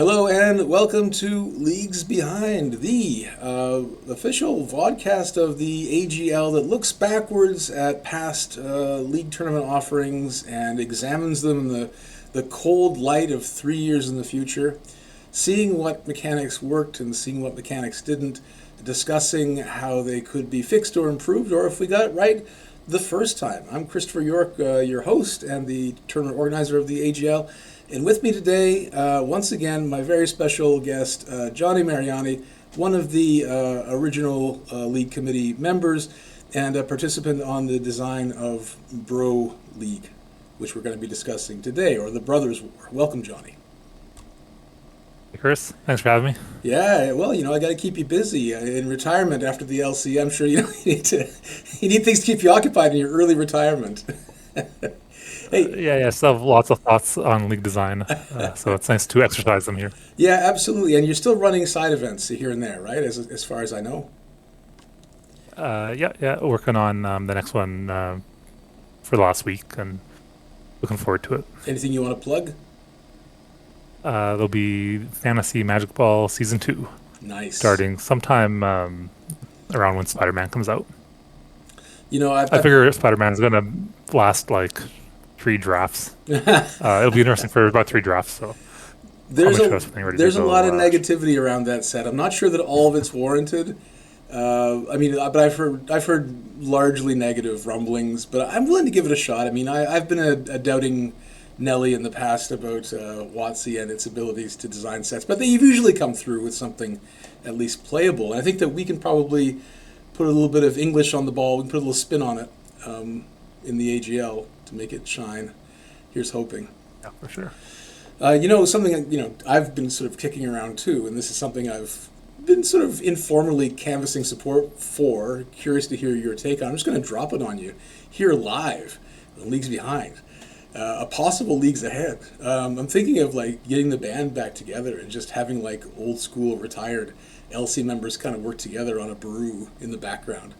Hello and welcome to Leagues Behind, the official vodcast of the AGL that looks backwards at past league tournament offerings and examines them in the cold light of 3 years in the future, seeing what mechanics worked and seeing what mechanics didn't, discussing how they could be fixed or improved, or if we got it right the first time. I'm Christopher York, your host and the tournament organizer of the AGL. And with me today, once again, my very special guest, Johnny Mariani, one of the original League Committee members and a participant on the design of Bro League, which we're going to be discussing today, or the Brothers War. Welcome, Johnny. Hey Chris, thanks for having me. Yeah, well, I got to keep you busy in retirement after the LC. I'm sure you need things to keep you occupied in your early retirement. Hey, Yeah, still have lots of thoughts on league design, so it's nice to exercise them here. yeah, absolutely. And you're still running side events here and there, right? As far as I know. Yeah, working on the next one for the last week and looking forward to it. Anything you want to plug? There'll be Fantasy Magic Ball Season 2 Nice. starting sometime around when Spider-Man comes out. I've I figure Spider-Man is going to last like 3 drafts. It'll be interesting for about 3 drafts, so I'll there's make sure a that's something ready to there's a lot go. of negativity around that set. I'm not sure that all of it's warranted. But I've heard largely negative rumblings, but I'm willing to give it a shot. I mean, I've been a doubting Nelly in the past about WotC and its abilities to design sets, but they've usually come through with something at least playable. And I think that we can probably put a little bit of English on the ball. We can put a little spin on it in the AGL to make it shine. Here's hoping. Yeah, for sure. Something I've been sort of kicking around too, and this is something I've been sort of informally canvassing support for. Curious to hear your take on. I'm just going to drop it on you here live. The Leagues Behind, a possible Leagues Ahead. I'm thinking of like getting the band back together and just having like old school retired LC members kind of work together on a brew in the background.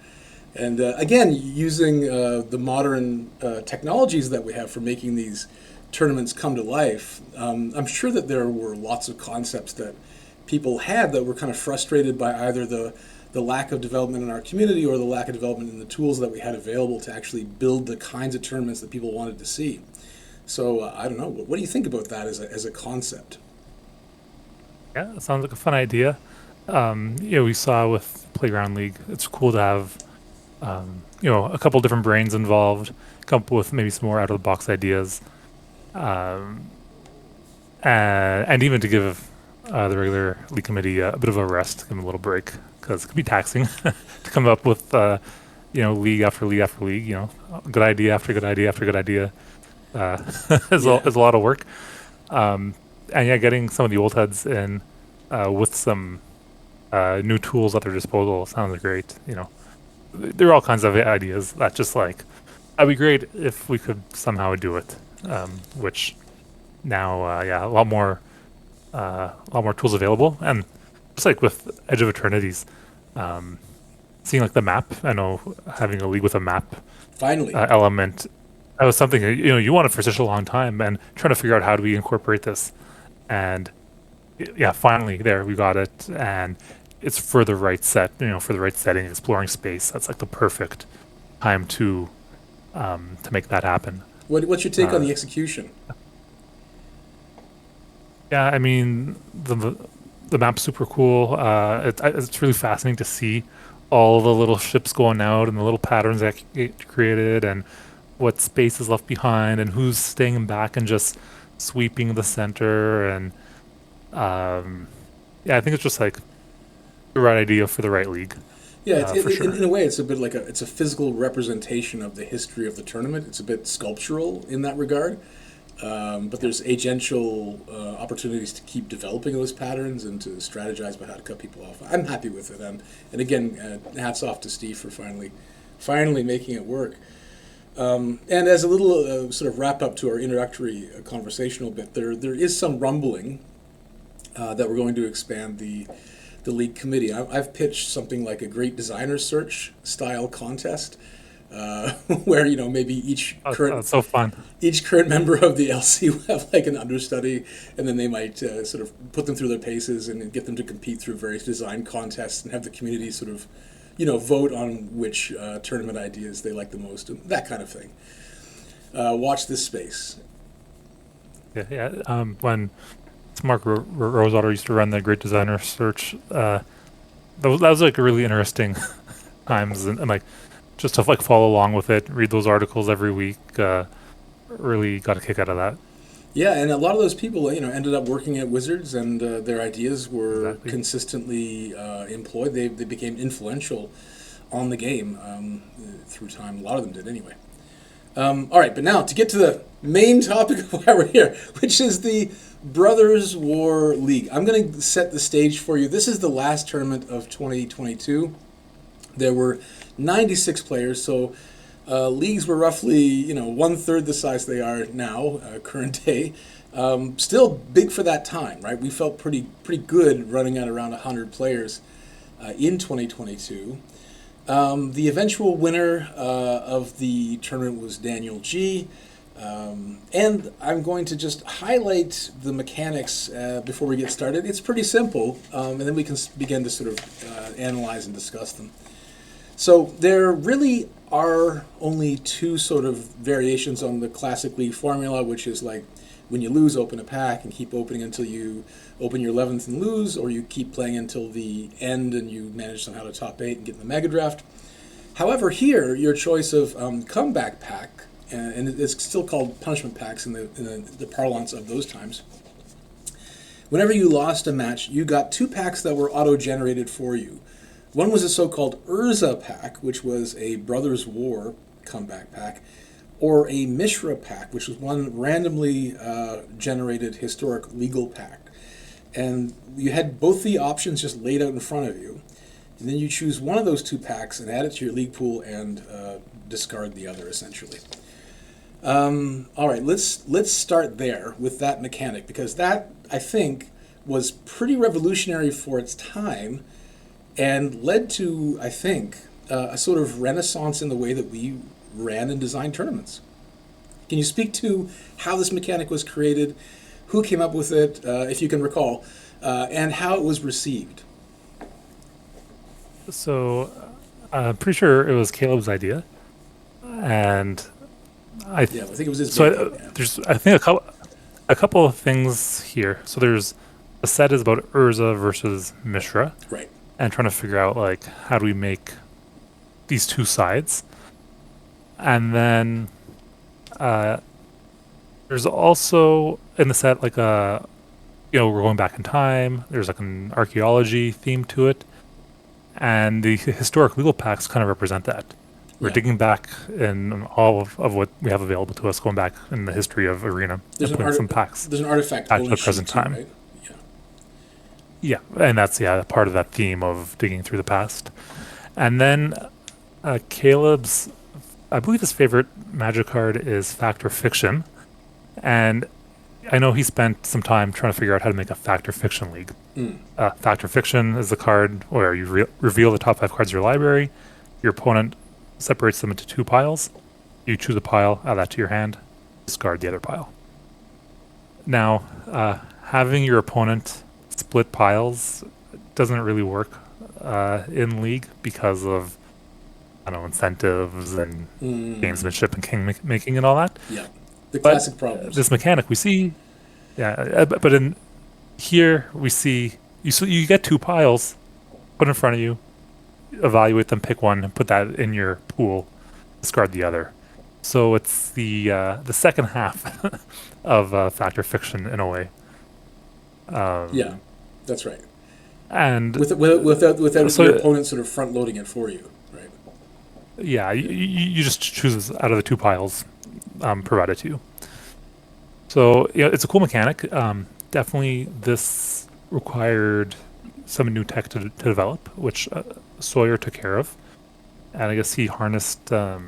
And again, using the modern technologies that we have for making these tournaments come to life, I'm sure that there were lots of concepts that people had that were kind of frustrated by either the lack of development in our community or the lack of development in the tools that we had available to actually build the kinds of tournaments that people wanted to see. So I don't know. What do you think about that as a concept? Yeah, it sounds like a fun idea. We saw with Playground League, it's cool to have a couple different brains involved, come up with maybe some more out of the box ideas, um, and even to give the regular league committee a bit of a rest, give them a little break because it can be taxing to come up with league after league after league. Good idea after good idea after good idea uh, Yeah. is a lot of work. And yeah, getting some of the old heads in with some new tools at their disposal sounds great. There are all kinds of ideas that just like that'd be great if we could somehow do it. Which now, yeah, a lot more tools available, and just like with Edge of Eternities, um, seeing like the map. I know having a league with a map Finally. element. That was something that, you wanted for such a long time, and trying to figure out how do we incorporate this. And yeah, finally there we got it, and it's for the right set, for the right setting, exploring space. That's like the perfect time to make that happen. What's your take on Uh, the execution? yeah, I mean the map's super cool. It's really fascinating to see all the little ships going out and the little patterns that get created and what space is left behind and who's staying back and just sweeping the center and um, yeah, I think it's just like the right idea for the right league, Yeah, for sure. in a way, it's a bit like it's a physical representation of the history of the tournament. It's a bit sculptural in that regard, but there's agential opportunities to keep developing those patterns and to strategize about how to cut people off. I'm happy with it, and again, hats off to Steve for finally making it work. And as a little sort of wrap up to our introductory conversational bit, there is some rumbling that we're going to expand the league committee. I've pitched something like a great designer search style contest where maybe That's so fun. each current member of the LC will have like an understudy, and then they might sort of put them through their paces and get them to compete through various design contests and have the community sort of vote on which tournament ideas they like the most, and that kind of thing. Watch this space. Yeah, yeah. When Mark Rosewater used to run the Great Designer Search, that was like really interesting times, and like just to like follow along with it, read those articles every week. Really got a kick out of that. Yeah, and a lot of those people, ended up working at Wizards, and their ideas were Exactly. consistently employed. They became influential on the game through time. A lot of them did, anyway. All right, but now to get to the main topic of why we're here, which is the Brothers War League. I'm going to set the stage for you. This is the last tournament of 2022. There were 96 players, so leagues were roughly, one third the size they are now, current day. Still big for that time, right? We felt pretty good running at around 100 players in 2022. The eventual winner of the tournament was Daniel G. And I'm going to just highlight the mechanics before we get started. It's pretty simple, and then we can begin to sort of analyze and discuss them. So there really are only two sort of variations on the classic league formula, which is like when you lose, open a pack and keep opening until you open your 11th and lose, or you keep playing until the end and you manage somehow to top 8 and get in the mega draft. However, here, your choice of comeback pack, and it's still called punishment packs in the parlance of those times. Whenever you lost a match, you got two packs that were auto-generated for you. One was a so-called Urza pack, which was a Brothers War comeback pack, or a Mishra pack, which was one randomly generated historic legal pack. And you had both the options just laid out in front of you. And then you choose one of those two packs and add it to your league pool and discard the other, essentially. All right, let's start there with that mechanic, because that, I think, was pretty revolutionary for its time and led to, I think, a sort of renaissance in the way that we ran and designed tournaments. Can you speak to how this mechanic was created, who came up with it, if you can recall, and how it was received? So I'm pretty sure it was Caleb's idea, and Yeah, I think it was his so big thing, yeah. there's I think a couple of things here. So there's a set is about Urza versus Mishra, Right. and trying to figure out like how do we make these two sides, and then uh, there's also in the set like we're going back in time. There's like an archaeology theme to it, and the historic legal packs kind of represent that. We're Yeah. digging back in all of what we have available to us, going back in the history of Arena There's and an putting some packs there's an artifact back to the bonus sheet present too, time. right? Yeah. Yeah, and that's part of that theme of digging through the past. And then Caleb's, I believe his favorite magic card is Fact or Fiction, and I know he spent some time trying to figure out how to make a Fact or Fiction league. Mm. Fact or Fiction is the card where you reveal the top 5 cards of your library. Your opponent separates them into 2 piles. You choose a pile, add that to your hand, discard the other pile. Now, having your opponent split piles doesn't really work in League because of, I don't know, incentives and gamesmanship and king making and all that. Yeah. The But classic problems. this mechanic we see, but in here we see you get 2 piles put in front of you, evaluate them, pick one, and put that in your pool, discard the other. So it's the second half of Fact or Fiction in a way. Yeah, that's right. And Without so your opponent sort of front loading it for you, right? yeah, you just choose out of the 2 piles provided to you. So it's a cool mechanic. Definitely, this required some new tech to develop, which Sawyer took care of, and I guess he harnessed the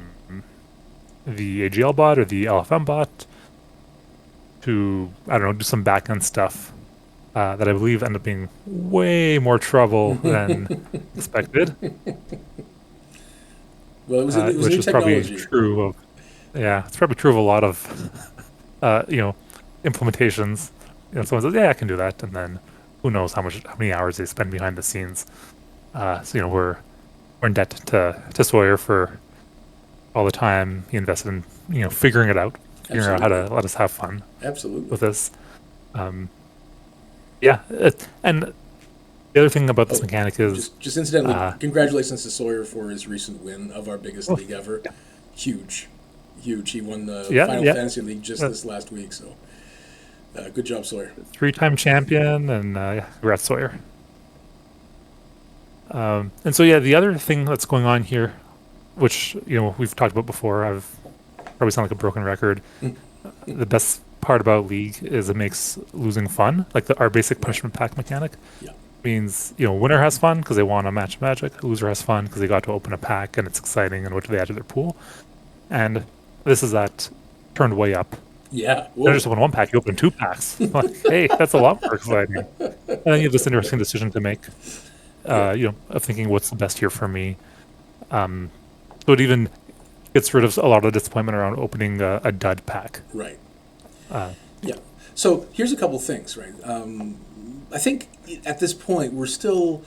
AGL bot or the LFM bot to, I don't know, do some back end stuff that I believe ended up being way more trouble than expected. Well, it was which new is probably technology. true of yeah, it's probably true of a lot of you know implementations. Someone says, "Yeah, I can do that," and then who knows how many hours they spend behind the scenes. So we're in debt to Sawyer for all the time he invested in figuring it out, figuring out how Absolutely. to let us have fun Absolutely. with this. Um, yeah, and the other thing about this Oh, mechanic is, just incidentally, uh, congratulations to Sawyer for his recent win of our biggest oh, league ever. Huge, huge. He won the yeah, Final yeah, Fantasy League just uh, this last week. So, good job, Sawyer. three-time champion, and yeah, congrats Sawyer. And so yeah, the other thing that's going on here, which we've talked about before, I've probably sound like a broken record. The best part about League is it makes losing fun. Like our basic Right. punishment pack mechanic Yeah. means winner has fun because they won a match of Magic. Loser has fun because they got to open a pack and it's exciting and what do they add to their pool. And this is that turned way up. Yeah. You don't Whoa. just open one pack, you open two packs. Like, hey, that's a lot more exciting. And then you have this interesting decision to make. Yeah. Of thinking what's the best here for me. Um, so it even gets rid of a lot of the disappointment around opening a dud pack. Right. Uh, Yeah. So here's a couple things, right? I think at this point we're still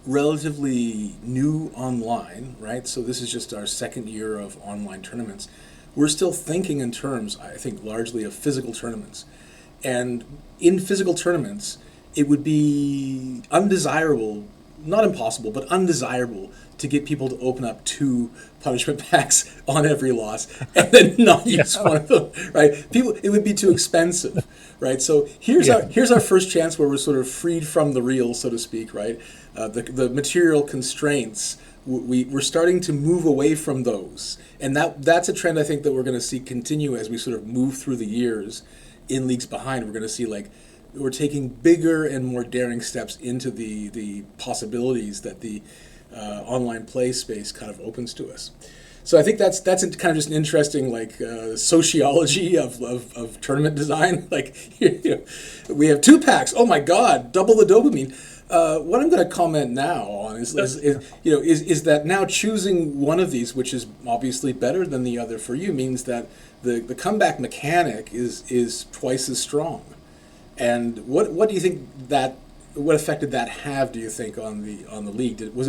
relatively new online, right? So this is just our second year of online tournaments. We're still thinking in terms, I think, largely of physical tournaments. And in physical tournaments, it would be undesirable, not impossible, but undesirable to get people to open up two punishment packs on every loss and then not use one of them, right? People, it would be too expensive, right? So yeah, here's our first chance where we're sort of freed from the real, so to speak, right? The material constraints. We're starting to move away from those, and that's a trend I think that we're going to see continue as we sort of move through the years in leagues behind. We're going to see like we're taking bigger and more daring steps into the possibilities that the online play space kind of opens to us. So I think that's kind of just an interesting like sociology of tournament design. Like we have two packs. Oh my God, double the dopamine. What I'm going to comment now on is that now choosing one of these, which is obviously better than the other for you, means that the comeback mechanic is twice as strong. And what do you think that what effect did that have? Do you think on the league? Was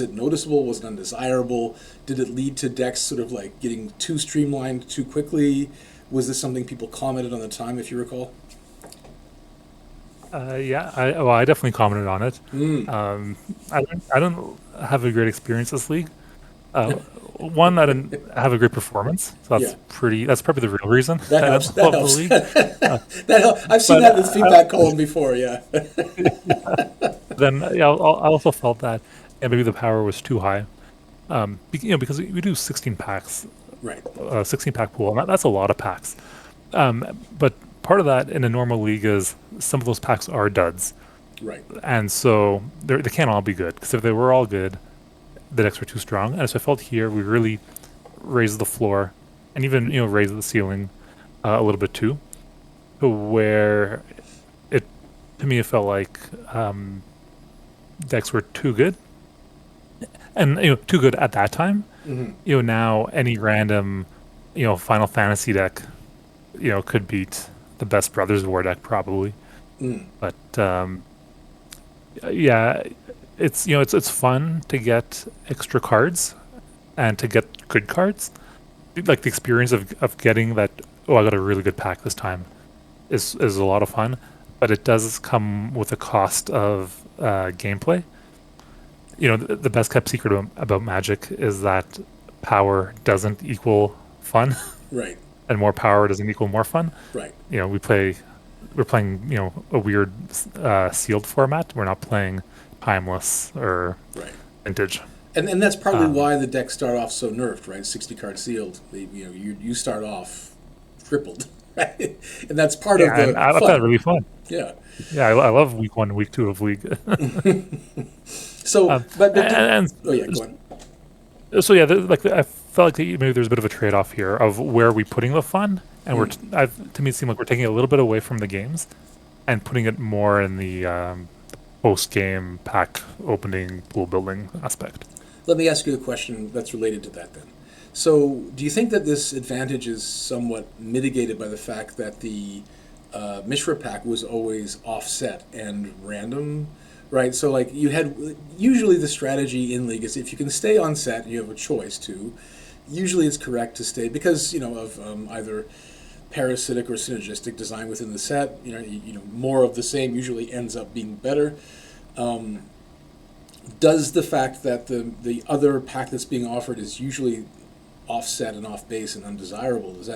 it noticeable? Was it undesirable? Did it lead to decks sort of like getting too streamlined too quickly? Was this something people commented on the time, if you recall? yeah. I definitely commented on it. Mm. I don't have a great experience this league. Uh, One, I didn't have a great performance, so Yeah, that's probably the real reason that I helps. didn't That love the helps. league. Uh, That helps. I've seen but that in the feedback column before. Yeah. then yeah, I also felt that maybe the power was too high. Because we do 16 packs, Right. 16 pack pool, and that's a lot of packs. But part of that in a normal league is some of those packs are duds, Right. and so they can't all be good. Because if they were all good, the decks were too strong. And so I felt here we really raised the floor, and even raised the ceiling a little bit too, to where it to me it felt like decks were too good, and too good at that time. Mm-hmm. Now any random Final Fantasy deck could beat the best Brothers War deck probably. Mm. But yeah, it's fun to get extra cards and to get good cards. Like the experience of getting that. Oh, I got a really good pack this time. Is a lot of fun, but it does come with a cost of gameplay. The best kept secret about Magic is that power doesn't equal fun, Right. and more power doesn't equal more fun. Right. We're playing a weird sealed format. We're not playing timeless or Right. vintage. And that's probably Um, why the decks start off so nerfed, right? 60 card sealed. You start off crippled, right? And that's part of yeah, and the I found that fun. really fun. Yeah. Yeah, I love week one and week two of league. So, um, but and, oh yeah, go on. so yeah, I felt like maybe there's a bit of a trade off here of where are we putting the fun, and Mm. to me it seemed like we're taking a little bit away from the games and putting it more in the post game pack opening pool building aspect. Let me ask you a question that's related to that then. So, do you think that this advantage is somewhat mitigated by the fact that the Mishra pack was always offset and random, right? So, like, you had usually the strategy in League is if you can stay on set, you have a choice to. Usually, it's correct to stay because of either parasitic or synergistic design within the set. More of the same usually ends up being better. Um, does the fact that the other pack that's being offered is usually offset and off base and undesirable, does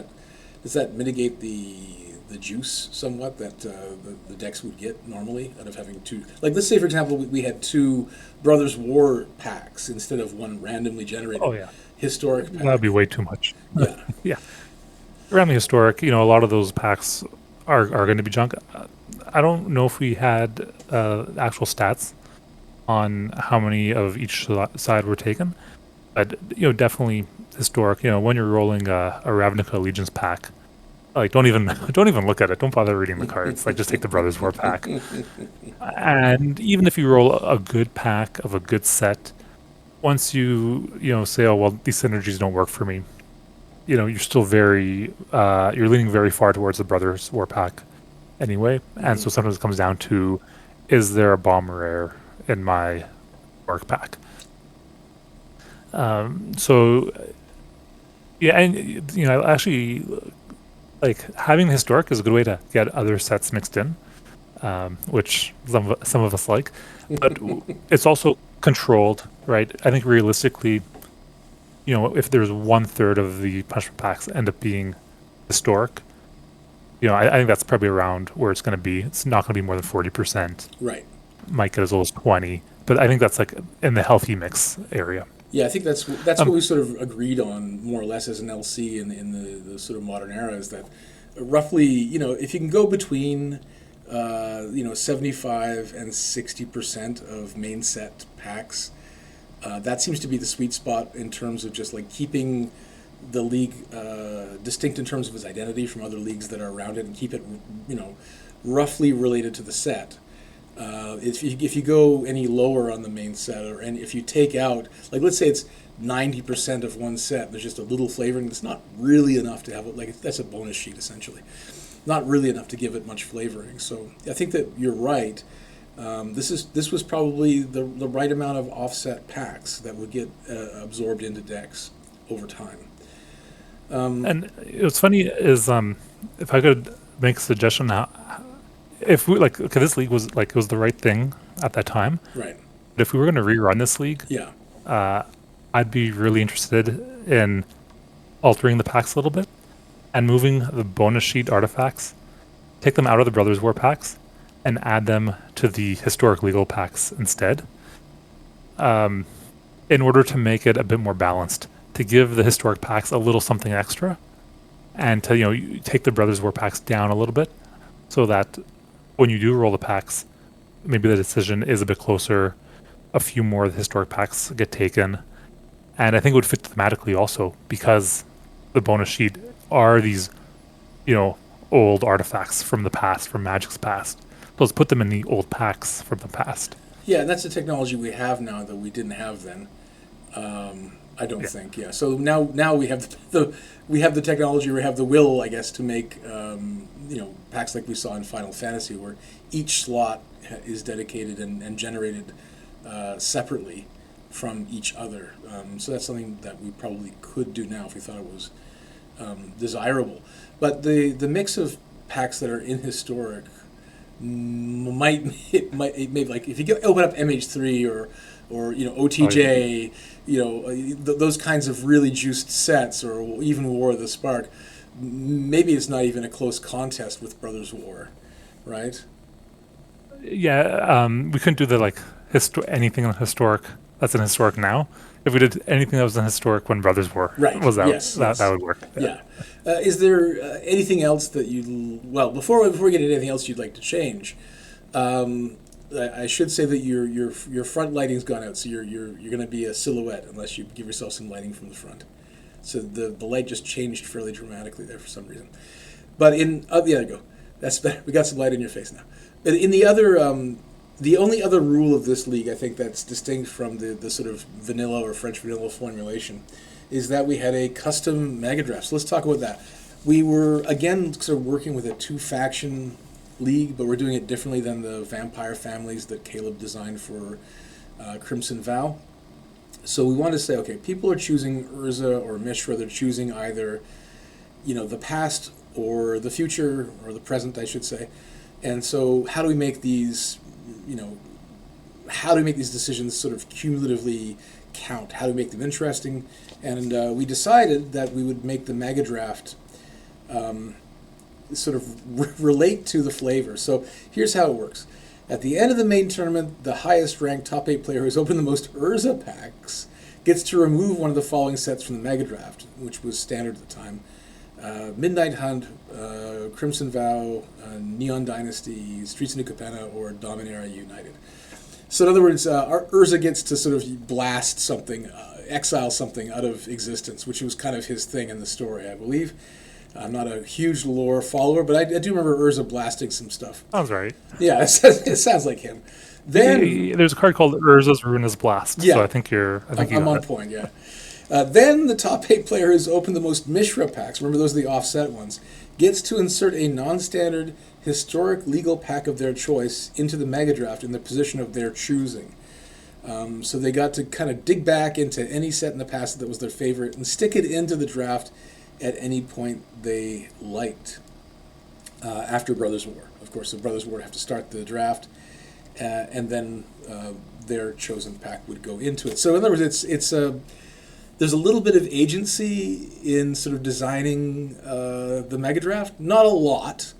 that mitigate the juice somewhat that the decks would get normally out of having two? Like, let's say for example we had two Brothers War packs instead of one randomly Oh generated yeah, historic that would pack. be way too much. Yeah. Yeah, around the historic, a lot of those packs are going to be junk. I don't know if we had actual stats on how many of each side were taken, but definitely historic. When you're rolling a Ravnica Allegiance pack, like don't even don't even look at it. Don't bother reading the cards. Like just take the Brothers War pack. And even if you roll a good pack of a good set, once you say, oh well, these synergies don't work for me, you're still you're leaning very far towards the Brothers War pack anyway. And Mhm. so sometimes it comes down to, is there a bomb rare in my work pack? So yeah, and actually, like having historic is a good way to get other sets mixed in, which some of us like, but it's also controlled, right? I think realistically, if there's one third of the punishment packs end up being historic, I think that's probably around where it's going to be. It's not going to be more than 40%. Right. Might get as low as 20, but I think that's like in the healthy mix area. Yeah, I think that's what Um, we sort of agreed on more or less as an LC in the sort of modern era is that roughly, if you can go between 75 and 60% of main set packs, that seems to be the sweet spot in terms of just like keeping the league distinct in terms of its identity from other leagues that are around it and keep it, roughly related to the set. If you go any lower on the main set, and if you take out, like, let's say it's 90% of one set, there's just a little flavoring that's not really enough to have it, like, that's a bonus sheet essentially. Not really enough to give it much flavoring. So I think that you're right. This was probably the right amount of offset packs that would get absorbed into decks over time. and what's funny is, if I could make a suggestion now, if we like, okay, this league was like, it was the right thing at that time. Right. But if we were going to rerun this league, Yeah. uh, I'd be really interested in altering the packs a little bit and moving the bonus sheet artifacts, take them out of the Brothers War packs, and add them to the historic legal packs instead, in order to make it a bit more balanced, to give the historic packs a little something extra, and to you take the Brothers War packs down a little bit, so that when you do roll the packs, maybe the decision is a bit closer. A few more of the historic packs get taken, and I think it would fit thematically also because the bonus sheet are these, old artifacts from the past, from Magic's past. So let's put them in the old packs from the past. Yeah, and that's the technology we have now that we didn't have then. I don't Yeah. think. Yeah. So now we have the technology. We have the will, I guess, to make packs like we saw in Final Fantasy, where each slot is dedicated and generated separately from each other. So that's something that we probably could do now if we thought it was desirable. But the mix of packs that are in historic might it may like if you open up MH3 or Oh, yeah. OTJ, those kinds of really juiced sets, or even War of the Spark. Maybe it's not even a close contest with Brothers War, right? Yeah, we couldn't do the like anything in historic that's in historic now. If we did anything that was in historic when Brothers War Right. was out, Yes. that Yes. would work. Yeah. Yeah. Is there anything else that you well before we get into anything else you'd like to change? I should say that your front lighting's gone out, so you're going to be a silhouette unless you give yourself some lighting from the front. So the light just changed fairly dramatically there for some reason. But in yeah, there you go. That's better. We got some light in your face now. But in the other The only other rule of this league, I think, that's distinct from the sort of vanilla or French vanilla formulation, is that we had a custom mega draft. So let's talk about that. We were again sort of working with a two faction league, but we're doing it differently than the vampire families that Caleb designed for Crimson Vow. So we wanted to say, okay, people are choosing Urza or Mishra. They're choosing either, the past or the future or the present, I should say. And so, how do we make these, how do we make these decisions sort of cumulatively count? How do we make them interesting? And we decided that we would make the mega draft sort of relate to the flavor. So here's how it works. At the end of the main tournament, the highest ranked top 8 player who's opened the most Urza packs gets to remove one of the following sets from the Mega Draft, which was standard at the time. Midnight Hunt, Crimson Vow, Neon Dynasty, Streets of New Capenna, or Dominaria United. So in other words, our Urza gets to sort of blast something, exile something out of existence, which was kind of his thing in the story, I believe. I'm not a huge lore follower, but I do remember Urza blasting some stuff. Sounds right. Yeah, it sounds like him. Then There's a card called Urza's Ruinous Blast. Yeah. So I think you're. I think I'm on point, yeah. Then the top 8 player who's opened the most Mishra packs, remember those are the offset ones, gets to insert a non-standard historic legal pack of their choice into the Mega Draft in the position of their choosing. So they got to kind of dig back into any set in the past that was their favorite and stick it into the draft at any point they liked after Brothers War. Of course, the Brothers War have to start the draft, and then their chosen pack would go into it. So in other words, there's a little bit of agency in sort of designing the Mega Draft. Not a lot,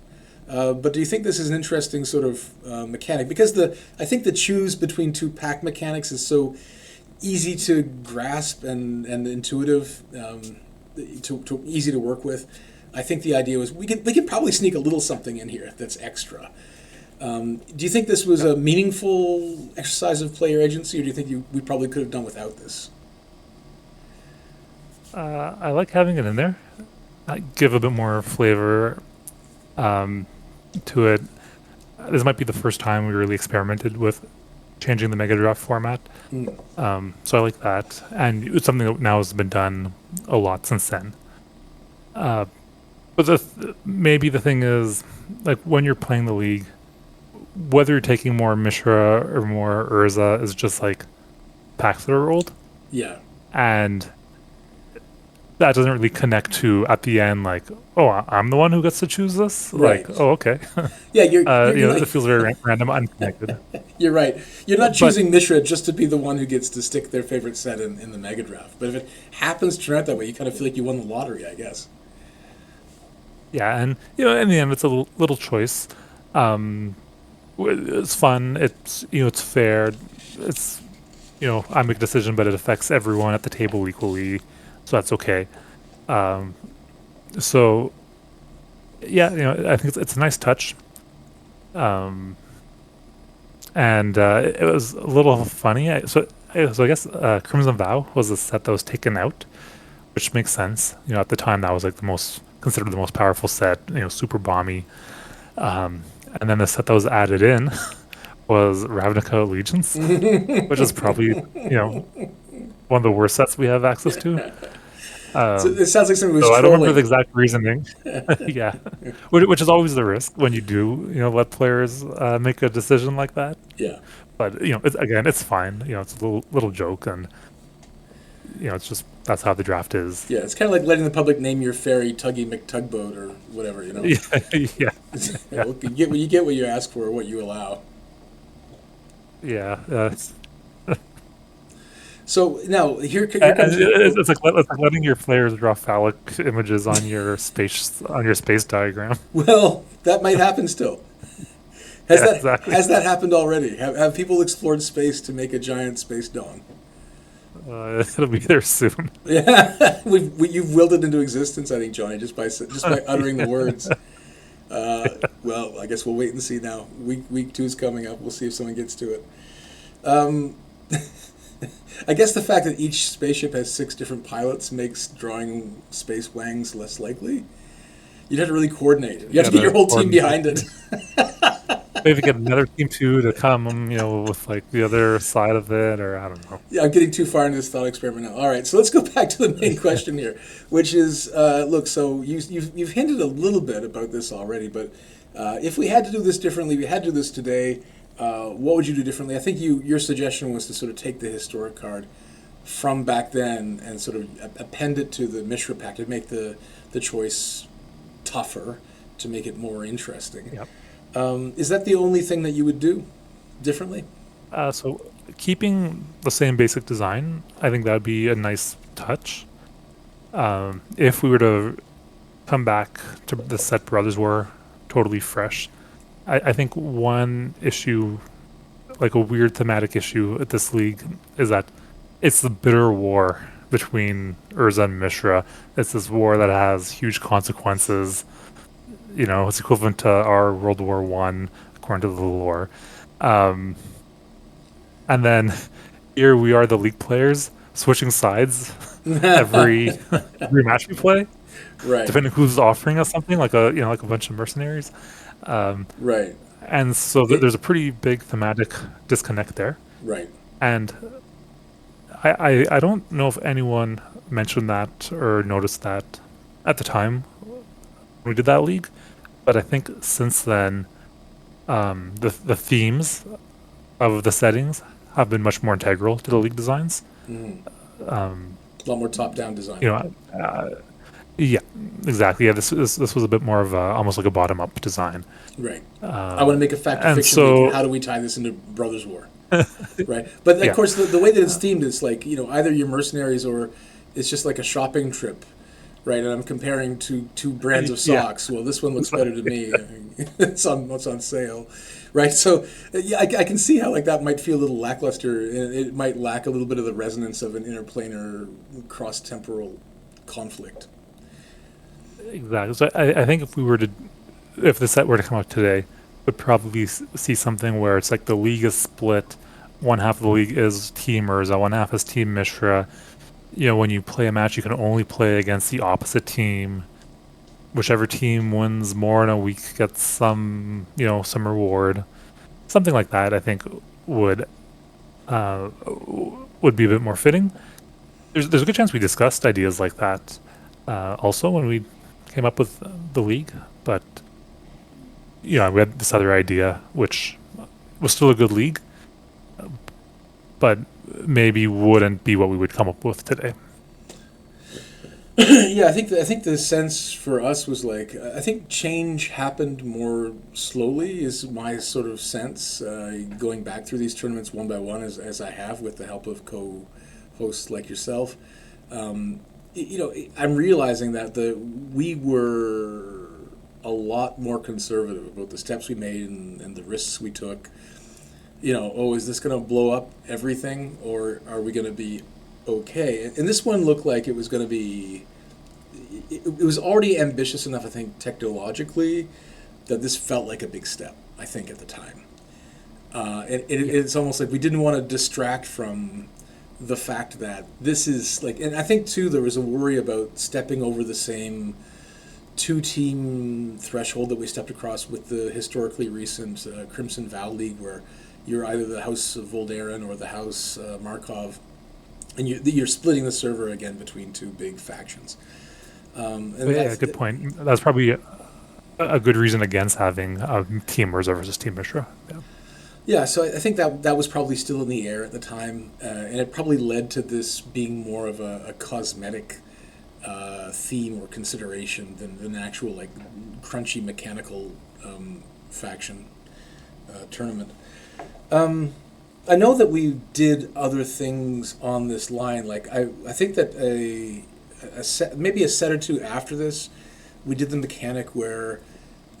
but do you think this is an interesting sort of mechanic? Because I think the choose between two pack mechanics is so easy to grasp and intuitive. Easy to work with. I think the idea was we could probably sneak a little something in here that's extra. Do you think this was a meaningful exercise of player agency, or do you think we probably could have done without this? I like having it in there. Give a bit more flavor to it. This might be the first time we really experimented with changing the Mega Draft format. So I like that. And it's something that now has been done a lot since then. But maybe the thing is, like, when you're playing the league, whether you're taking more Mishra or more Urza is just like packs that are rolled. Yeah. And that doesn't really connect to, at the end, like, oh, I'm the one who gets to choose this? Right. Like, oh, okay. Yeah, you're it feels very random, unconnected. You're right. You're not choosing Mishra just to be the one who gets to stick their favorite set in the Mega Draft. But if it happens to turn out that way, you kind of feel like you won the lottery, I guess. Yeah, and, in the end, it's a little choice. It's fun. It's, it's fair. It's, I make a decision, but it affects everyone at the table equally. So that's okay. So, yeah, I think it's a nice touch. And it was a little funny. So I guess Crimson Vow was a set that was taken out, which makes sense. At the time that was like considered the most powerful set. Super bomby. And then the set that was added in was Ravnica Allegiance, which is probably one of the worst sets we have access to. So it sounds like somebody was so trolling. I don't remember the exact reasoning. Yeah, which is always the risk when you do, let players make a decision like that. Yeah. But it's fine. It's a little joke, and it's just that's how the draft is. Yeah, it's kind of like letting the public name your ferry Tuggy McTugboat or whatever. Yeah. Well, you get what you ask for, or what you allow. Yeah. So now here comes it's like letting your players draw phallic images on your space diagram. Well, that might happen still. Exactly. Has that happened already? Have people explored space to make a giant space dong? It'll be there soon. Yeah, you've willed it into existence, I think, Johnny, just by uttering the words. Well, I guess we'll wait and see now. Week 2 is coming up. We'll see if someone gets to it. I guess the fact that each spaceship has 6 different pilots makes drawing space wangs less likely. You'd have to really coordinate. You have to get your whole team behind it. maybe get another team two to come, with like the other side of it, or I don't know. Yeah, I'm getting too far into this thought experiment now. All right, so let's go back to the main question here, which is, look, so you've hinted a little bit about this already, but if we had to do this differently, we had to do this today, what would you do differently? I think your suggestion was to sort of take the historic card from back then and sort of append it to the Mishra pack to make the choice tougher, to make it more interesting. Yep. Is that the only thing that you would do differently? So keeping the same basic design, I think that would be a nice touch. If we were to come back to the set Brothers War totally fresh, I think one issue, like a weird thematic issue at this league, is that it's the bitter war between Urza and Mishra. It's this war that has huge consequences. It's equivalent to our World War One, according to the lore. Um, and then here we are, the league players, switching sides every every match we play, Right, depending who's offering us something, like like a bunch of mercenaries. Um, right, and so it, there's a pretty big thematic disconnect there. right. And I don't know if anyone mentioned that or noticed that at the time when we did that league, but I think since then, the themes of the settings have been much more integral to the league designs. Mhm. Um, A lot more top-down design. you know, yeah, exactly. Yeah, this was a bit more of almost like a bottom up design. Right. I want to make a fact or And fiction league. And so how do we tie this into Brothers War? Right. But of yeah, course, the way that it's themed is like either you're mercenaries or it's just like a shopping trip, right? And I'm comparing two brands of yeah, socks. Well, this one looks better to me. It's on sale, right? So yeah, I can see how like that might feel a little lackluster, and it might lack a little bit of the resonance of an interplanar cross-temporal conflict. exactly. So I think if the set were to come out today, would probably see something where it's like the league is split. One half of the league is Team Urza, one half is Team Mishra. When you play a match, you can only play against the opposite team. Whichever team wins more in a week gets some reward. Something like that, I think would uh, would be a bit more fitting. There's a good chance we discussed ideas like that also when we came up with the league, but we had this other idea which was still a good league, but maybe wouldn't be what we would come up with today. Yeah, I think the sense for us was like I think change happened more slowly is my sort of sense going back through these tournaments one by one as I have with the help of co-hosts like yourself. Um, I'm realizing that we were a lot more conservative about the steps we made and the risks we took. Is this going to blow up everything or are we going to be okay? And this one looked like it was going to be. It was already ambitious enough, I think, technologically, that this felt like a big step. I think at the time, it's almost like we didn't want to distract from the fact that this is like, and I think too there was a worry about stepping over the same two-team threshold that we stepped across with the historically recent Crimson Vow League, where you're either the House of Voldaren or the House Markov, and you're splitting the server again between two big factions. And But yeah, that's good point. That's probably a good reason against having Team Urza versus Team Mishra. Yeah. yeah. So I think that was probably still in the air at the time, and it probably led to this being more of a cosmetic theme or consideration than an actual like crunchy mechanical faction tournament. I know that we did other things on this line. Like I think that maybe a set or two after this, we did the mechanic where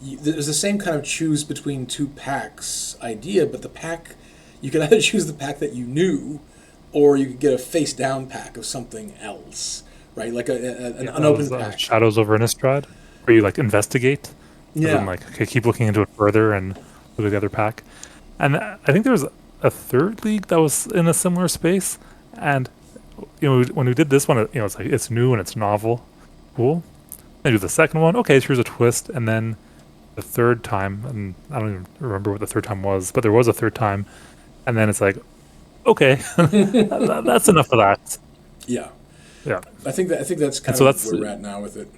there's the same kind of choose between two packs idea, but the pack you could either choose the pack that you knew, or you could get a face down pack of something else, right? Like an Yeah, unopened those pack. Shadows over Innistrad, where you like investigate, as in Yeah. like okay, keep looking into it further and look at the other pack. And I think there was a third league that was in a similar space, and when we did this one, it's like it's new and it's novel, cool. Then do the second one, okay, here's a twist, and then the third time, and I don't even remember what the third time was, but there was a third time, and then it's like, okay, that's enough of that. Yeah, Yeah, I think that's and kind so of that's where we're at now with it.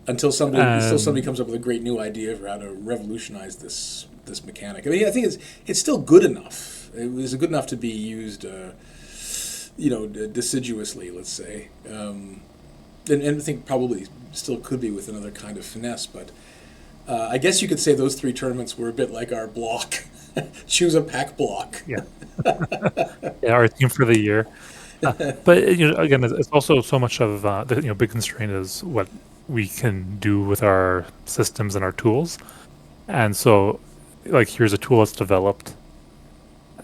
Until somebody um, comes up with a great new idea for how to revolutionize this mechanic. I mean, I think it's still good enough. It was good enough to be used, deciduously, let's say, and I think probably still could be with another kind of finesse. But I guess you could say those three tournaments were a bit like our block. Choose a pack block. yeah, yeah, our theme for the year. But again, it's also so much of the big constraint is what we can do with our systems and our tools. And so, like, here's a tool that's developed,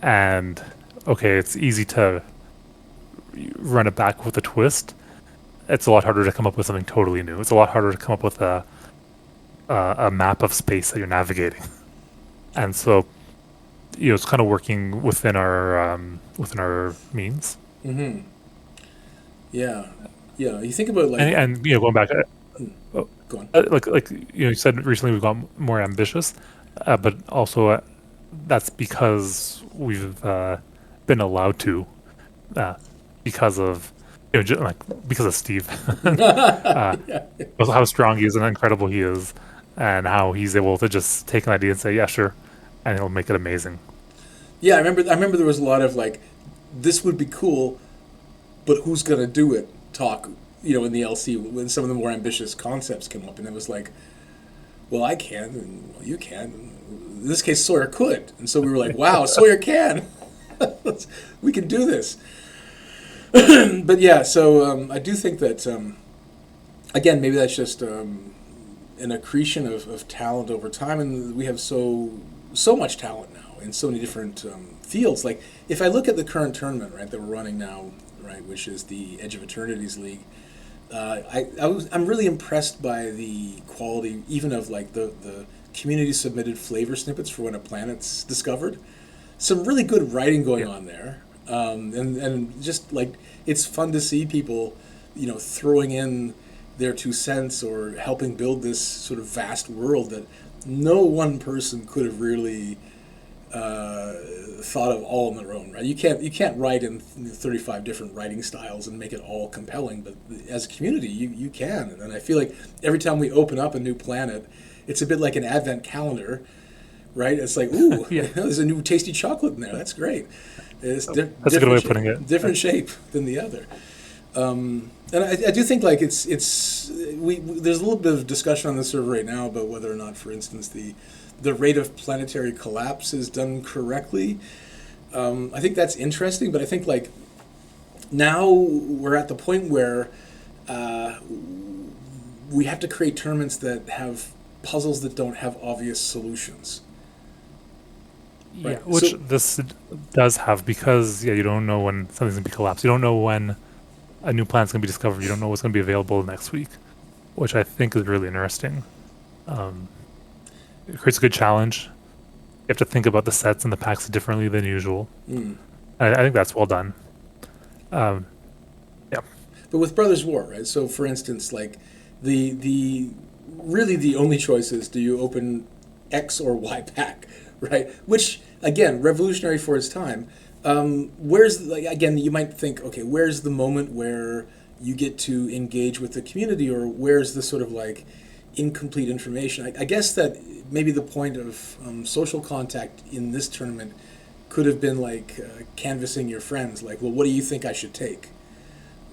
and okay, it's easy to run it back with a twist. It's a lot harder to come up with something totally new. It's a lot harder to come up with a map of space that you're navigating. And so, it's kind of working within our means. Mm-hmm. Yeah, yeah. You think about like, And going back, uh, go on. like you said recently, we've got more ambitious, but also that's because we've been allowed to, uh, because of because of Steve, uh, how strong he is and how incredible he is, and how he's able to just take an idea and say, yeah, sure, and he'll make it amazing. Yeah, I remember there was a lot of like, this would be cool, but who's gonna do it? Talk, in the LC when some of the more ambitious concepts came up, and it was like, well, I can, and well, you can. And in this case, Sawyer could, and so we were like, wow, Sawyer can. We can do this. But yeah, so I do think that again, maybe that's just an accretion of talent over time, and we have so much talent now in so many different fields. Like if I look at the current tournament, right, that we're running now, right, which is the Edge of Eternities League. I'm really impressed by the quality, even of like the community submitted flavor snippets for when a planet's discovered. Some really good writing going Yeah, on there, and just like it's fun to see people, throwing in their 2 cents or helping build this sort of vast world that no one person could have really uh, thought of all on their own, right? You can't write in 35 different writing styles and make it all compelling, but as a community, you can. And I feel like every time we open up a new planet, it's a bit like an advent calendar, right? It's like, ooh, yeah, there's a new tasty chocolate in there. That's great. It's that's a good way of putting it. different shape than the other. And I do think like there's a little bit of discussion on the server right now about whether or not, for instance, the rate of planetary collapse is done correctly. I think that's interesting, but I think like now we're at the point where uh, we have to create tournaments that have puzzles that don't have obvious solutions, Yeah, right? which this does have because you don't know when something's gonna be collapsed. You don't know when a new planet's gonna be discovered. You don't know what's gonna be available next week, which I think is really interesting. Um, it creates a good challenge. You have to think about the sets and the packs differently than usual. Mm. I think that's well done. Um, yeah, But with Brothers War, right? So for instance, like the really the only choice is, do you open X or Y pack, right? Which again, revolutionary for its time. Where's like again, you might think, okay, where's the moment where you get to engage with the community, or where's the sort of like incomplete information? I guess that maybe the point of social contact in this tournament could have been like canvassing your friends, like, well, what do you think I should take,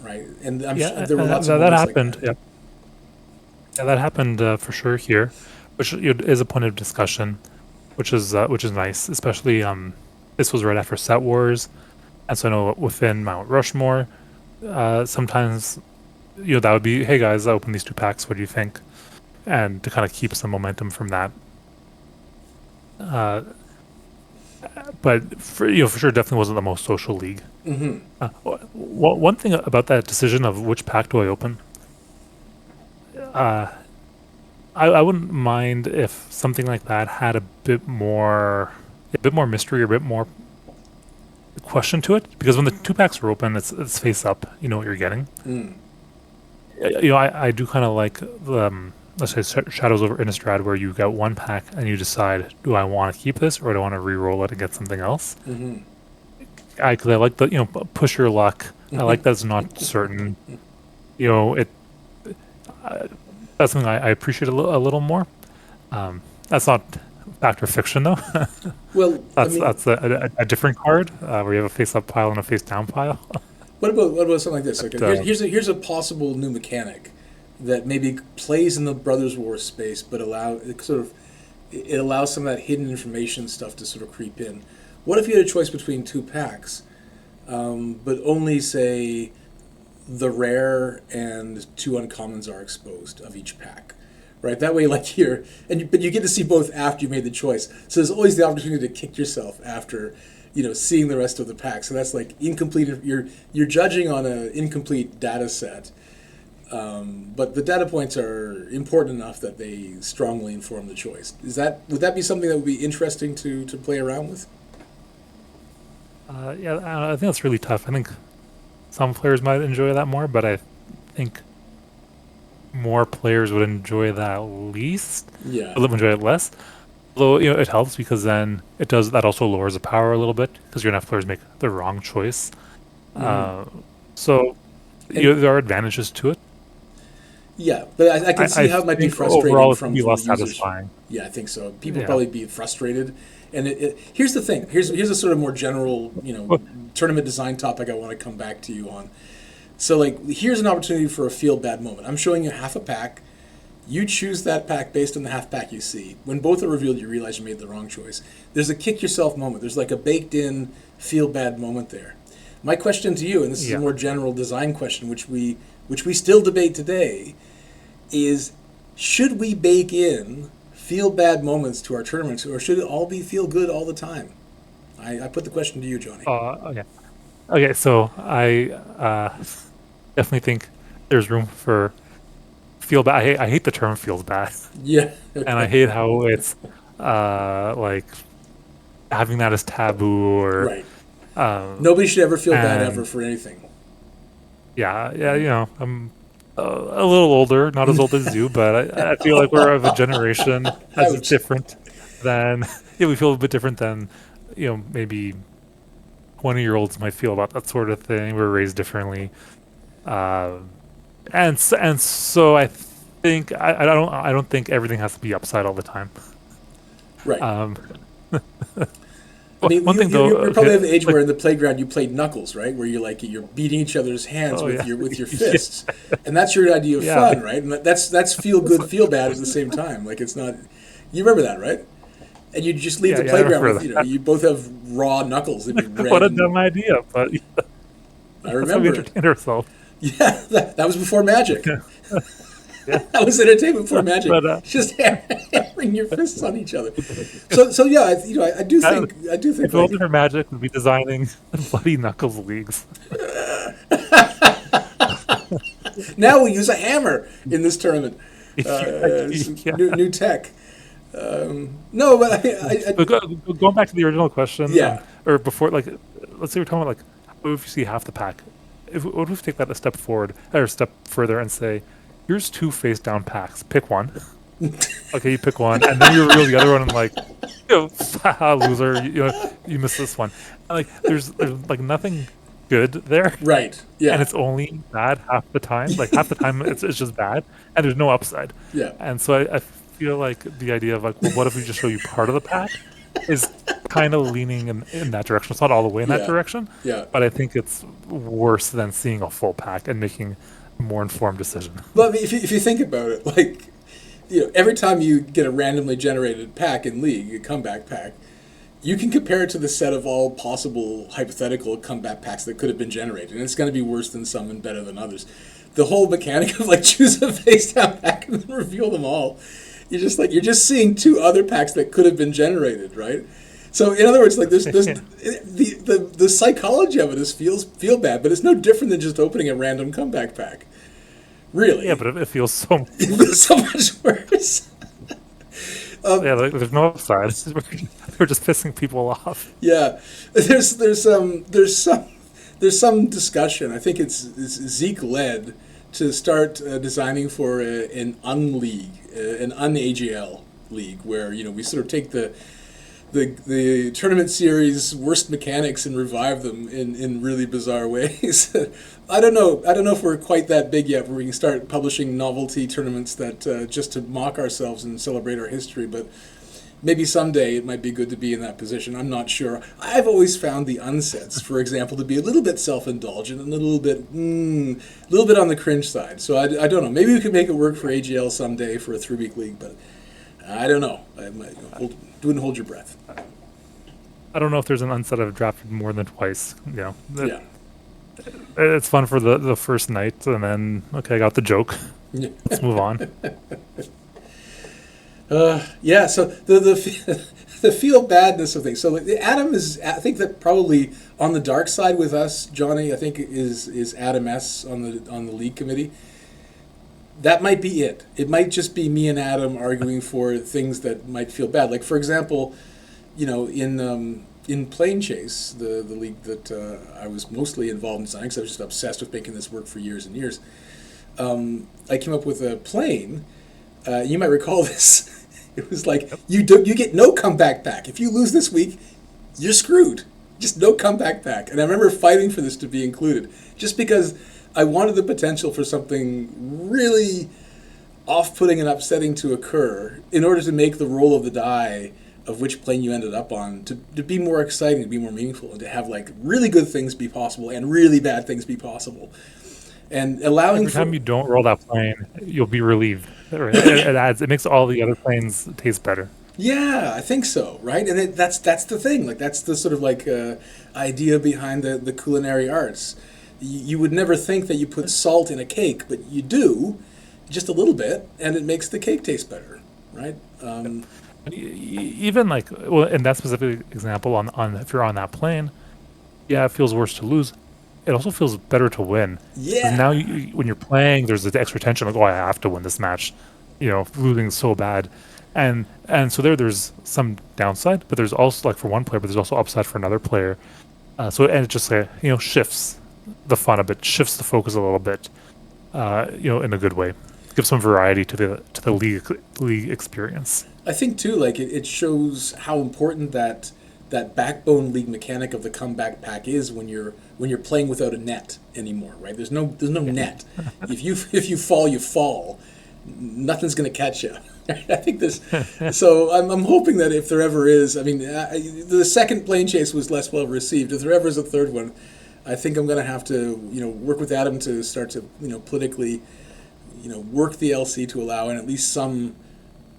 right? And I'm sure yeah, there were lots of that moments like happened. that. Yeah, yeah, that happened for sure here, which is a point of discussion, which is nice. Especially this was right after Set Wars, and so I know within Mount Rushmore, sometimes that would be, hey guys, I opened these two packs. What do you think? And to kind of keep some momentum from that. Uh, but for sure, definitely wasn't the most social league. Mm-hmm. One thing about that decision of which pack do I open, uh, I wouldn't mind if something like that had a bit more mystery, or a bit more question to it. Because when the two packs are open, it's face up. You know what you're getting. Mm. I do kind of like let's say Shadows over Innistrad, where you got one pack and you decide, do I want to keep this or do I want to re-roll it and get something else? Hmm. Because I like the push your luck. I like that it's not certain. It uh, that's something I appreciate a little more. That's not fact or fiction though. Well, I mean, That's a different card where you have a face up pile and a face down pile. what about something like this? Like, But, here's a possible new mechanic that maybe plays in the Brothers War space, but it allows some of that hidden information stuff to sort of creep in. What if you had a choice between two packs, but only say the rare and two uncommons are exposed of each pack, right? That way, like but you get to see both after you made the choice. So there's always the opportunity to kick yourself after, seeing the rest of the pack. So that's like incomplete. You're judging on an incomplete data set, but the data points are important enough that they strongly inform the choice. Would that be something that would be interesting to play around with? yeah, I think that's really tough. I think some players might enjoy that more, but I think more players would enjoy that least. Yeah. Would enjoy it less. Although it helps because then it does that also lowers the power a little bit because you're gonna have players make the wrong choice. Hmm. Uh, so And there are advantages to it. yeah, but I can see I how it might be think frustrating overall it can be from the less users. satisfying. Yeah, I think so. People Yeah. probably be frustrated. And here's the thing. Here's a sort of more general, Well, tournament design topic I want to come back to you on. So like, here's an opportunity for a feel bad moment. I'm showing you half a pack. You choose that pack based on the half pack you see. When both are revealed, you realize you made the wrong choice. There's a kick yourself moment. There's like a baked in feel bad moment there. My question to you, and this is a yeah. more general design question, which we still debate today, is should we bake in feel bad moments to our tournaments, or should it all be feel good all the time? I put the question to you, Johnny. Okay. Okay. So I definitely think there's room for feel bad. I hate the term feels bad, Yeah. and I hate how it's like having that as taboo or Right. um Nobody should ever feel bad ever and for anything. yeah. I'm a little older, not as old as you, but I feel like we're of a generation that's Ouch. different than yeah. We feel a bit different than maybe 20-year-olds might feel about that sort of thing. We're raised differently. Um, and so I think I don't think everything has to be upside all the time. Right. Um, I mean, one thing though, you're probably okay, of the age like where in the playground you played knuckles, right? Where you're beating each other's hands oh with yeah, your yeah, fists, and that's your idea of yeah, fun, right? And that's feel good, feel bad at the same time. Like it's not. You remember that, right? And you just leave the yeah. I playground remember with that. you both have raw knuckles that be red, What a and dumb idea, but I that's how we remember it. entertain ourselves. Yeah, that was before Magic. Yeah, That was entertainment before Magic. but Just hammering your fists on each other. So yeah, I do uh, think if it like wasn't for Magic, we'd be designing Bloody Knuckles leagues. now we use a hammer in this tournament. Yeah. New tech. No, but But going back to the original question, yeah, or before, like, let's say we're talking about like, what if you see half the pack? What if we take that a step forward or a step further and say, here's two face down packs. Pick one. Okay, you pick one, and then you reveal the other one, and like, haha, loser, you missed this one. And, like, there's like nothing good there, right. and Yeah, it's only bad half the time. Like half the time, it's just bad, and there's no upside. yeah, And so I feel like the idea of like, well, what if we just show you part of the pack is kind of leaning in that direction. It's not all the way in that yeah, direction, yeah. but I think it's worse than seeing a full pack and making a more informed decision. But I mean, if you think about it, like every time you get a randomly generated pack in League, a comeback pack, you can compare it to the set of all possible hypothetical comeback packs that could have been generated, and it's going to be worse than some and better than others. The whole mechanic of like choose a face down pack and then reveal them all, you're just seeing two other packs that could have been generated, right? So in other words, like there's the psychology of it is feel bad, but it's no different than just opening a random comeback pack. Yeah, Really, but it feels so. it's so much worse. Yeah, like, there's no upside. We're just pissing people off. Yeah, there's some discussion. I think it's Zeke led to start designing for an unleague, an un-AGL league, where we sort of take the tournament series worst mechanics and revive them in really bizarre ways. I don't know if we're quite that big yet where we can start publishing novelty tournaments that just to mock ourselves and celebrate our history, but maybe someday it might be good to be in that position. I'm not sure. I've always found the unsets, for example, to be a little bit self-indulgent and a little bit on the cringe side. So I don't know. Maybe we could make it work for AGL someday for a 3-week league, but I don't know. Wouldn't hold your breath. I don't know if there's an unset I've drafted more than twice. Yeah. It's fun for the first night, and then okay, I got the joke. Yeah. Let's move on. Yeah. So the feel badness of things. So Adam is, I think, that probably on the dark side with us. Johnny, I think, is Adam S on the league committee. That might be it. It might just be me and Adam arguing for things that might feel bad. Like, for example, in Plane Chase, the league that I was mostly involved in designing, because I was just obsessed with making this work for years and years, I came up with a plane. You might recall this. It was like, you get no comeback pack. If you lose this week, you're screwed. Just no comeback pack. And I remember fighting for this to be included, just because I wanted the potential for something really off-putting and upsetting to occur in order to make the roll of the die of which plane you ended up on to be more exciting, to be more meaningful, and to have like really good things be possible and really bad things be possible. And allowing every time you don't roll that plane, you'll be relieved. It makes all the other planes taste better. Yeah, I think so, right? And that's the thing. Like, that's the sort of like idea behind the culinary arts. You would never think that you put salt in a cake, but you do, just a little bit, and it makes the cake taste better, right? Even like, well, in that specific example, on if you're on that plane, yeah, it feels worse to lose. It also feels better to win. 'Cause Yeah. now when you're playing, there's the extra tension. Like, oh, I have to win this match. Losing is so bad, and so there's some downside, but there's also, like, for one player, but there's also upside for another player. And it just shifts the fun a bit, shifts the focus a little bit, in a good way. Gives some variety to the league experience. I think too, like it shows how important that backbone league mechanic of the comeback pack is when you're playing without a net anymore, right? There's no net. If you fall, you fall. Nothing's going to catch you. I think this. So I'm hoping that if there ever is, I mean, the second Plane Chase was less well received. If there ever is a third one, I think I'm going to have to work with Adam to start to politically work the LC to allow in at least some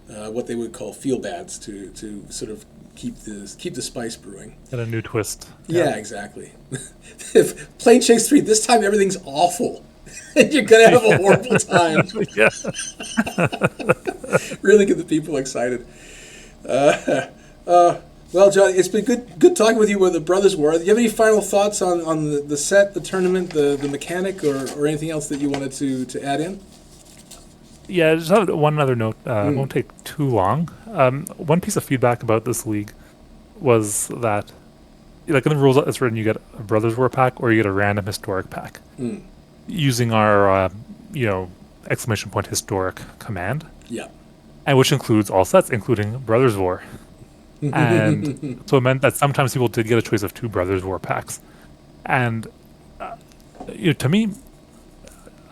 what they would call feel bads to sort of keep the spice brewing. And a new twist. Yeah, exactly. If Plane Chase 3, this time everything's awful. You're gonna have a horrible time. Yeah. Really get the people excited. Well, John, it's been good talking with you about the Brothers War. Do you have any final thoughts on the set, the tournament, the mechanic, or anything else that you wanted to add in? Yeah, I just have one other note. It won't take too long. One piece of feedback about this league was that, like, in the rules it's written, you get a Brothers War pack or you get a random historic pack. Using our, exclamation point historic command. Yeah. And which includes all sets, including Brothers War. And so it meant that sometimes people did get a choice of 2 Brothers War packs. And, to me,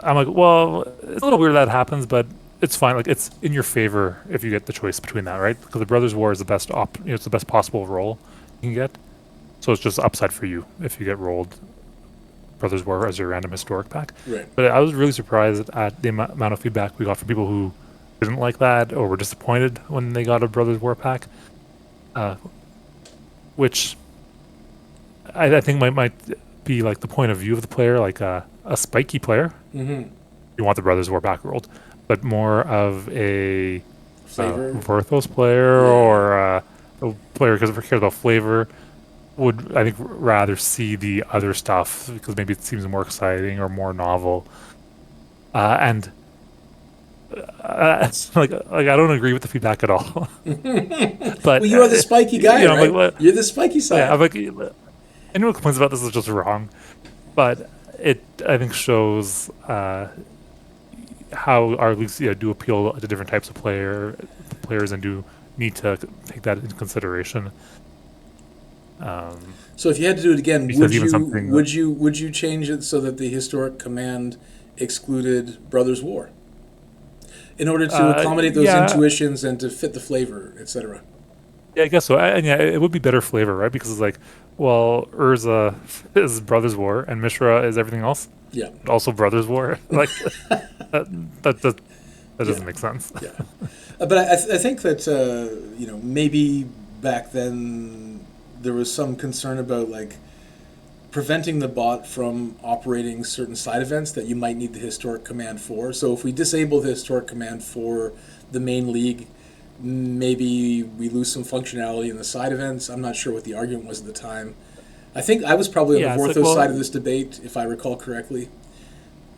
I'm like, well, it's a little weird that happens, but it's fine. Like, it's in your favor if you get the choice between that, right? Because the Brothers War is the best it's the best possible roll you can get. So it's just upside for you if you get rolled Brothers War as your random historic pack. Right. But I was really surprised at the amount of feedback we got from people who didn't like that or were disappointed when they got a Brothers War pack, which I think might be like the point of view of the player, like a spiky player. Mm-hmm. You want the Brothers War pack rolled, but more of a Flavor. Vorthos player or a player because if cares about flavor would, I think, rather see the other stuff because maybe it seems more exciting or more novel. And like I don't agree with the feedback at all. But Well, you are the spiky guy, right? like, You're the spiky side. yeah, I'm like, anyone who complains about this is just wrong. But it, I think, shows how our leagues do appeal to different types of players and do need to take that into consideration. Um, So if you had to do it again, because even something like, would you change it so that the historic command excluded Brothers War in order to accommodate those yeah, intuitions and to fit the flavor, etc.? yeah, I guess so. And yeah, it would be better flavor, right? Because it's like, well, Urza is Brothers War and Mishra is everything else, Yeah, but also Brothers War. Like that, that, that, that yeah, doesn't make sense. yeah. But I think that maybe back then there was some concern about like preventing the bot from operating certain side events that you might need the historic command for. So if we disable the historic command for the main league, maybe we lose some functionality in the side events. I'm not sure what the argument was at the time. I think I was probably on the Yeah, it's like, Vorthos side of well, this debate, if I recall correctly.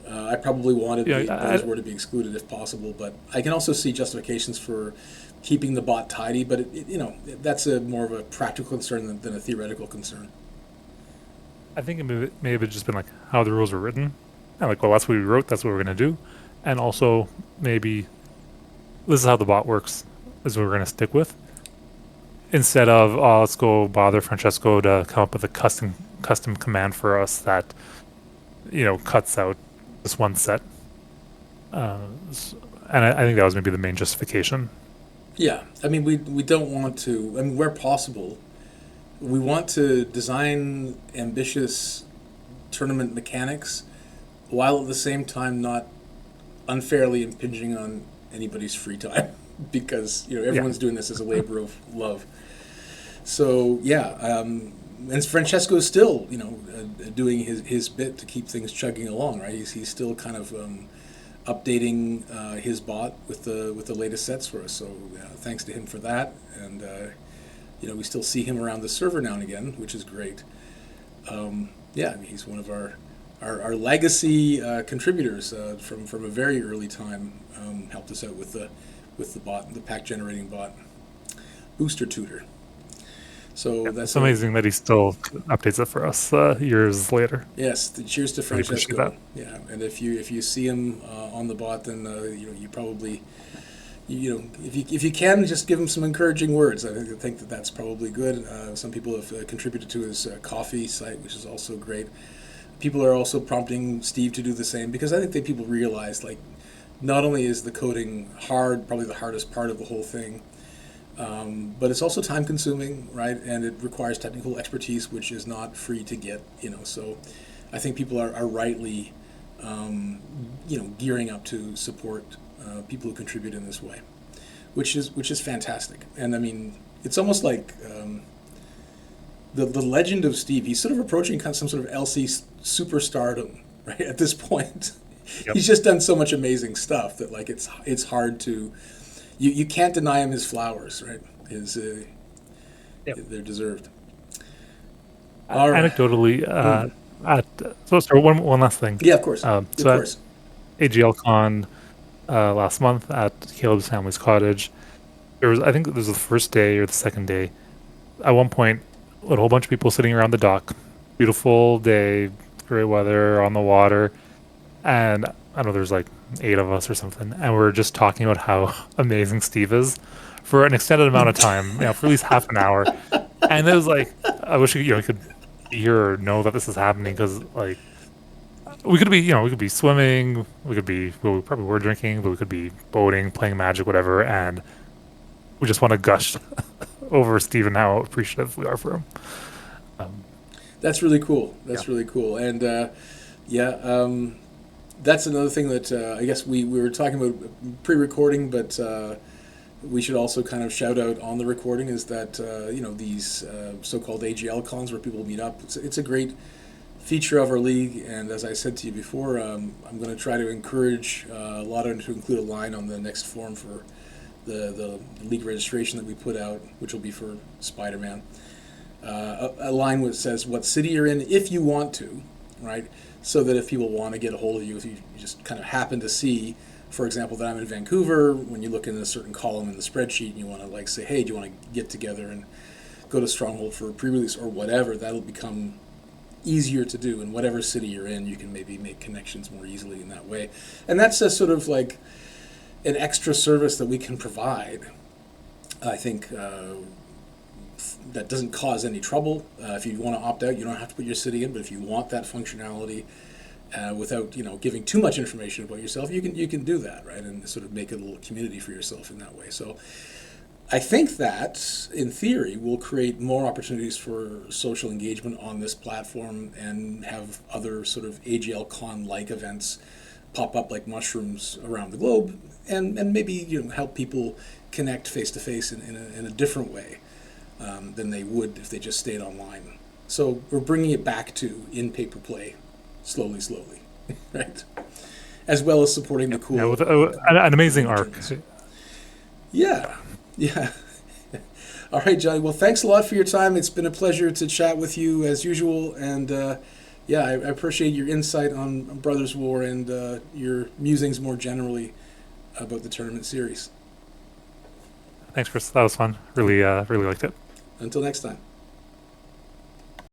I probably wanted yeah, the Brothers War to be excluded if possible, but I can also see justifications for keeping the bot tidy. But that's a more of a practical concern than a theoretical concern. I think it may have just been like how the rules were written, and like, well, that's what we wrote, that's what we're gonna do, and also maybe this is how the bot works, is what we're gonna stick with, instead of let's go bother Francesco to come up with a custom command for us that cuts out this one set. Uh, and I think that was maybe the main justification. Yeah, I mean, we don't want to. I mean, where possible, we want to design ambitious tournament mechanics while at the same time not unfairly impinging on anybody's free time because Yeah, everyone's doing this as a labor of love. So yeah, and Francesco's still doing his bit to keep things chugging along, right? He's still kind of updating his bot with the latest sets for us. So thanks to him for that, and we still see him around the server now and again, which is great. Yeah, I mean, he's one of our legacy contributors from a very early time. Helped us out with the bot, the pack generating bot, Booster Tutor. So yeah, that's it's a amazing that he still updates it for us years later. yes. Cheers to Really appreciate that. Francesco. Yeah, and if you see him on the bot, then you probably if you can just give him some encouraging words. I think that that's probably good. Some people have contributed to his coffee site, which is also great. People are also prompting Steve to do the same because I think that people realize like not only is the coding hard, probably the hardest part of the whole thing, but it's also time consuming, right? And it requires technical expertise, which is not free to get. So I think people are rightly, gearing up to support people who contribute in this way, which is fantastic. And I mean, it's almost like the legend of Steve. He's sort of approaching kind of some sort of LC superstardom, right? At this point, Yep. he's just done so much amazing stuff that like it's hard to you can't deny him his flowers, right? His Yep. they're deserved. All right. Anecdotally, Mm. at so sorry, one last thing. Yeah, of course, of So at course. AGL Con last month at Caleb's family's cottage, there was, I think it was the first day or the second day. At one point, a whole bunch of people sitting around the dock. Beautiful day, great weather on the water, and I don't know there's like 8 of us or something, and we're just talking about how amazing Steve is for an extended amount of time, for at least half an hour. And it was like, I wish we could hear or know that this is happening because like we could be swimming, we probably were drinking, but we could be boating, playing Magic, whatever, and we just want to gush over Steve and how appreciative we are for him. Um, That's really cool. yeah, That's really cool. And yeah, that's another thing that I guess we were talking about pre-recording, but we should also kind of shout out on the recording is that these so-called AGL cons where people meet up. It's a great feature of our league, and as I said to you before, I'm going to try to encourage Lotto to include a line on the next form for the league registration that we put out, which will be for Spider-Man. A line which says what city you're in if you want to, right? So that if people want to get a hold of you, if you just kind of happen to see, for example, that I'm in Vancouver, when you look in a certain column in the spreadsheet and you want to like say, hey, do you want to get together and go to Stronghold for a pre-release or whatever, that'll become easier to do in whatever city you're in. You can maybe make connections more easily in that way, and that's a sort of like an extra service that we can provide. I think that doesn't cause any trouble. If you want to opt out, you don't have to put your city in. But if you want that functionality without giving too much information about yourself, you can do that, right? And sort of make a little community for yourself in that way. So I think that, in theory, will create more opportunities for social engagement on this platform and have other sort of AGL Con-like events pop up like mushrooms around the globe, and maybe help people connect face to face in a different way than they would if they just stayed online. So we're bringing it back to in paper play, slowly, right? As well as supporting the cool. Yeah, with an amazing arc. Yeah. All right, Johnny. Well, thanks a lot for your time. It's been a pleasure to chat with you as usual, and I appreciate your insight on Brothers War and your musings more generally about the tournament series. Thanks, Chris. That was fun. Really liked it. Until next time.